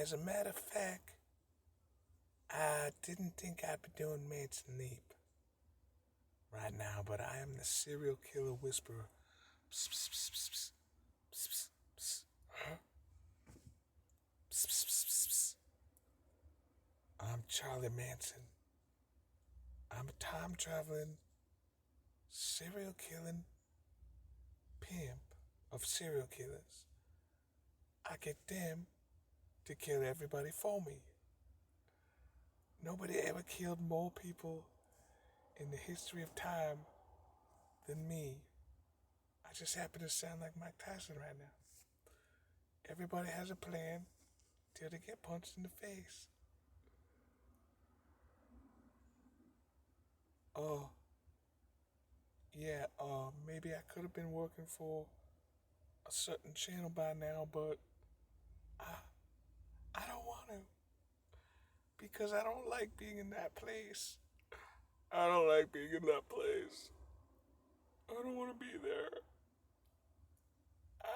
As a matter of fact, I didn't think I'd be doing Manson Leap right now, but I am the serial killer whisperer. Psst, psst, psst, psst, psst, psst, psst. Huh? Psst, psst, psst, psst, psst. I'm Charlie Manson. I'm a time traveling, serial killing pimp of serial killers. I get them to kill everybody for me. Nobody ever killed more people in the history of time than me. I just happen to sound like Mike Tyson right now. Everybody has a plan till they get punched in the face. Oh, yeah, maybe I could have been working for a certain channel by now, but I, I don't want to because I don't like being in that place. I don't like being in that place. I don't want to be there. I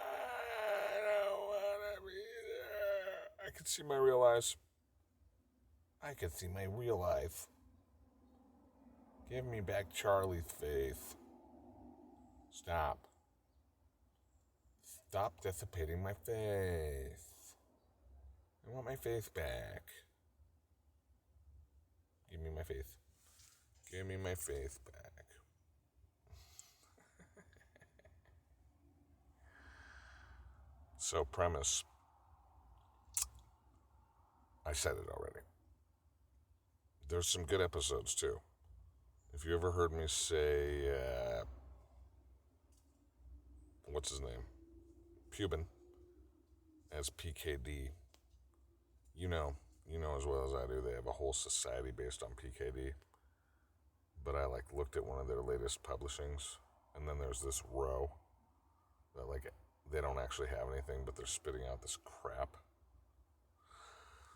don't want to be there. I can see my real eyes. I can see my real life. Give me back Charlie's faith. Stop. Stop dissipating my faith. I want my faith back. Give me my faith. Give me my faith back. So, premise. I said it already. There's some good episodes, too. If you ever heard me say, what's his name? Pubin as PKD. You know as well as I do, they have a whole society based on PKD. But I looked at one of their latest publishings, and then there's this row that they don't actually have anything, but they're spitting out this crap.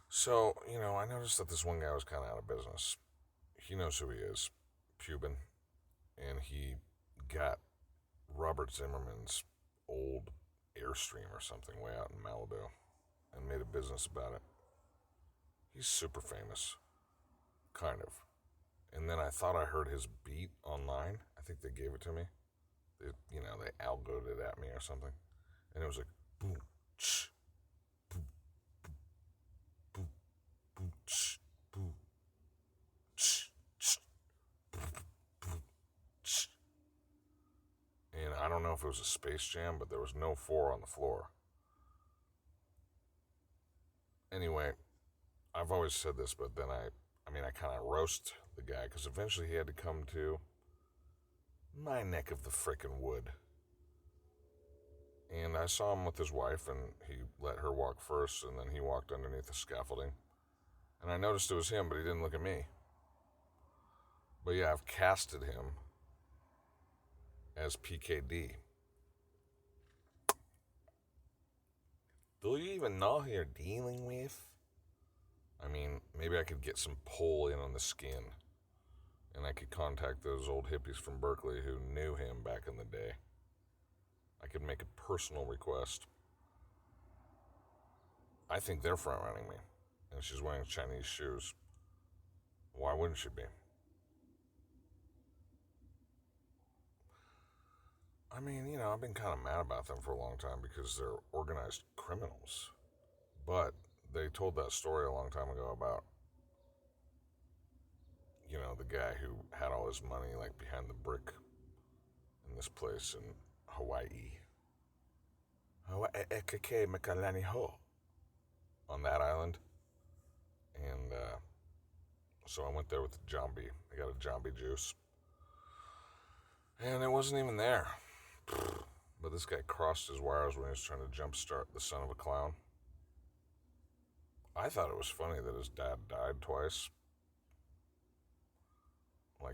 So, I noticed that this one guy was kind of out of business. He knows who he is, Pubin, and he got Robert Zimmerman's old Airstream or something way out in Malibu and made a business about it. He's super famous, kind of. And then I thought I heard his beat online. I think they gave it to me. They algoed it at me or something. And it was like, boom, ch, boom, boom, boom, boom, ch, boom, ch, ch, boom, boom, ch. And I don't know if it was a Space Jam, but there was no 4 on the floor. Anyway, I've always said this, but then I kind of roast the guy because eventually he had to come to my neck of the frickin' wood. And I saw him with his wife, and he let her walk first, and then he walked underneath the scaffolding. And I noticed it was him, but he didn't look at me. But yeah, I've casted him as PKD. Do you even know who you're dealing with? I mean, maybe I could get some pull in on the skin, and I could contact those old hippies from Berkeley who knew him back in the day. I could make a personal request. I think they're front running me, and she's wearing Chinese shoes. Why wouldn't she be? I mean, I've been kind of mad about them for a long time because they're organized criminals. But they told that story a long time ago about, the guy who had all his money behind the brick in this place in Hawaii. Hawaii, Makalani Ho. On that island. And so I went there with the Jambi. I got a Jambi juice. And it wasn't even there. But this guy crossed his wires when he was trying to jumpstart the son of a clown. I thought it was funny that his dad died twice.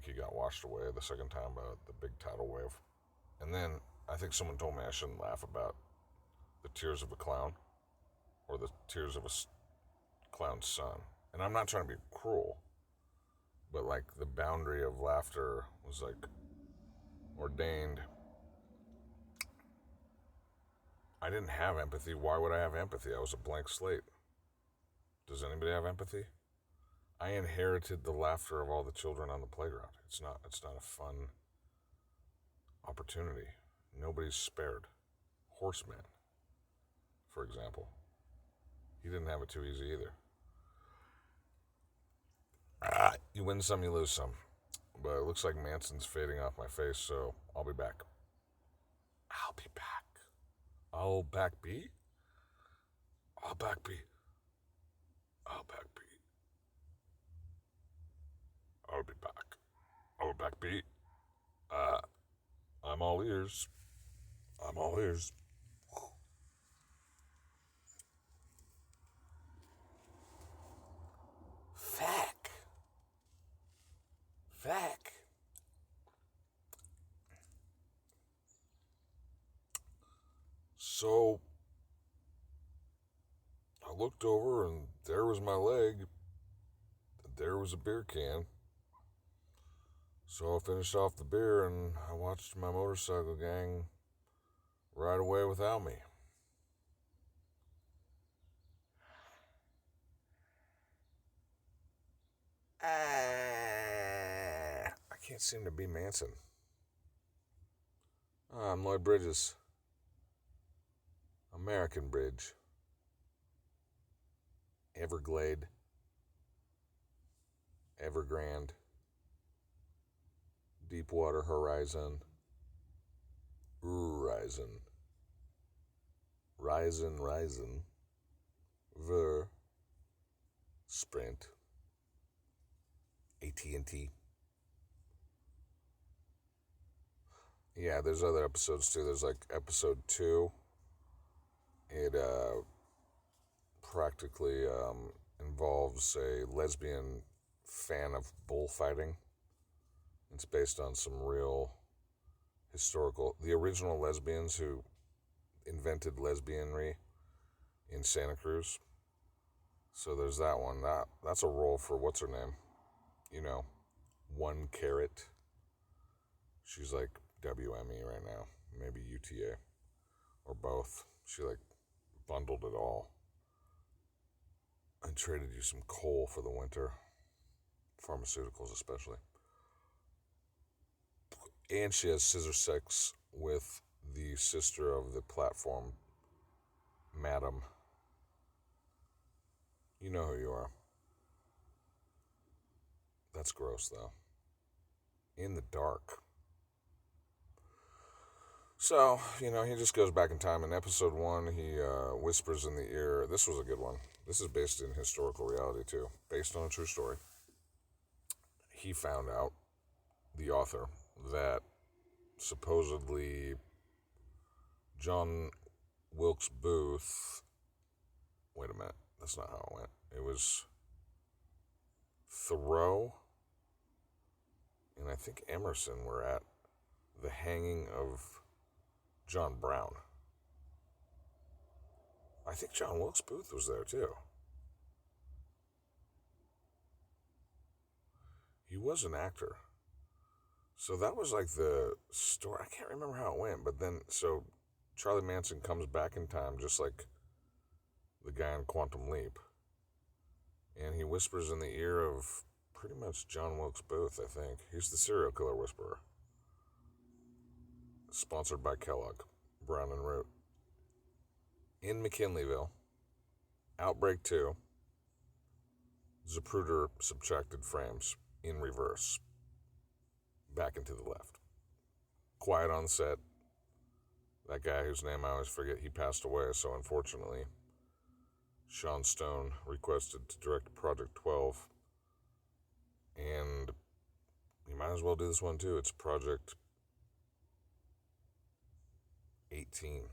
He got washed away the second time by the big tidal wave. And then I think someone told me I shouldn't laugh about the tears of a clown or the tears of a clown's son. And I'm not trying to be cruel, but the boundary of laughter was ordained. I didn't have empathy. Why would I have empathy? I was a blank slate. Does anybody have empathy? I inherited the laughter of all the children on the playground. It's not a fun opportunity. Nobody's spared. Horseman, for example. He didn't have it too easy either. You win some, you lose some. But it looks like Manson's fading off my face, so I'll be back. I'll be back. I'll back be? I'll back be. I'll back be. I'll be back. I'll back be. I'm all ears. I'm all ears. Fack. Fack. So, I looked over and there was my leg. And there was a beer can. So I finished off the beer and I watched my motorcycle gang ride away without me. I can't seem to be Manson. I'm Lloyd Bridges. American Bridge. Everglade. Evergrande. Deepwater Horizon. Horizon. Ryzen. Ver. Sprint. AT&T. Yeah, there's other episodes too. There's like episode 2. It practically involves a lesbian fan of bullfighting. It's based on some real historical... The original lesbians who invented lesbianry in Santa Cruz. So there's that one. That's a role for what's her name? You know, 1 Carat. She's like WME right now. Maybe UTA. Or both. She like bundled it all. I traded you some coal for the winter. Pharmaceuticals especially. And she has scissor sex with the sister of the platform, Madam. You know who you are. That's gross, though. In the dark. So, he just goes back in time. In episode 1, he whispers in the ear. This was a good one. This is based in historical reality, too. Based on a true story. He found out, the author, that supposedly John Wilkes Booth... Wait a minute. That's not how it went. It was Thoreau and I think Emerson were at the hanging of John Brown. I think John Wilkes Booth was there too. He was an actor. So that was like the story. I can't remember how it went, but then, so Charlie Manson comes back in time just like the guy in Quantum Leap. And he whispers in the ear of pretty much John Wilkes Booth, I think. He's the serial killer whisperer. Sponsored by Kellogg, Brown and Root. In McKinleyville, Outbreak 2, Zapruder subtracted frames in reverse. Back and to the left. Quiet on set. That guy whose name I always forget, he passed away, so unfortunately, Sean Stone requested to direct Project 12. And you might as well do this one too. It's Project 18.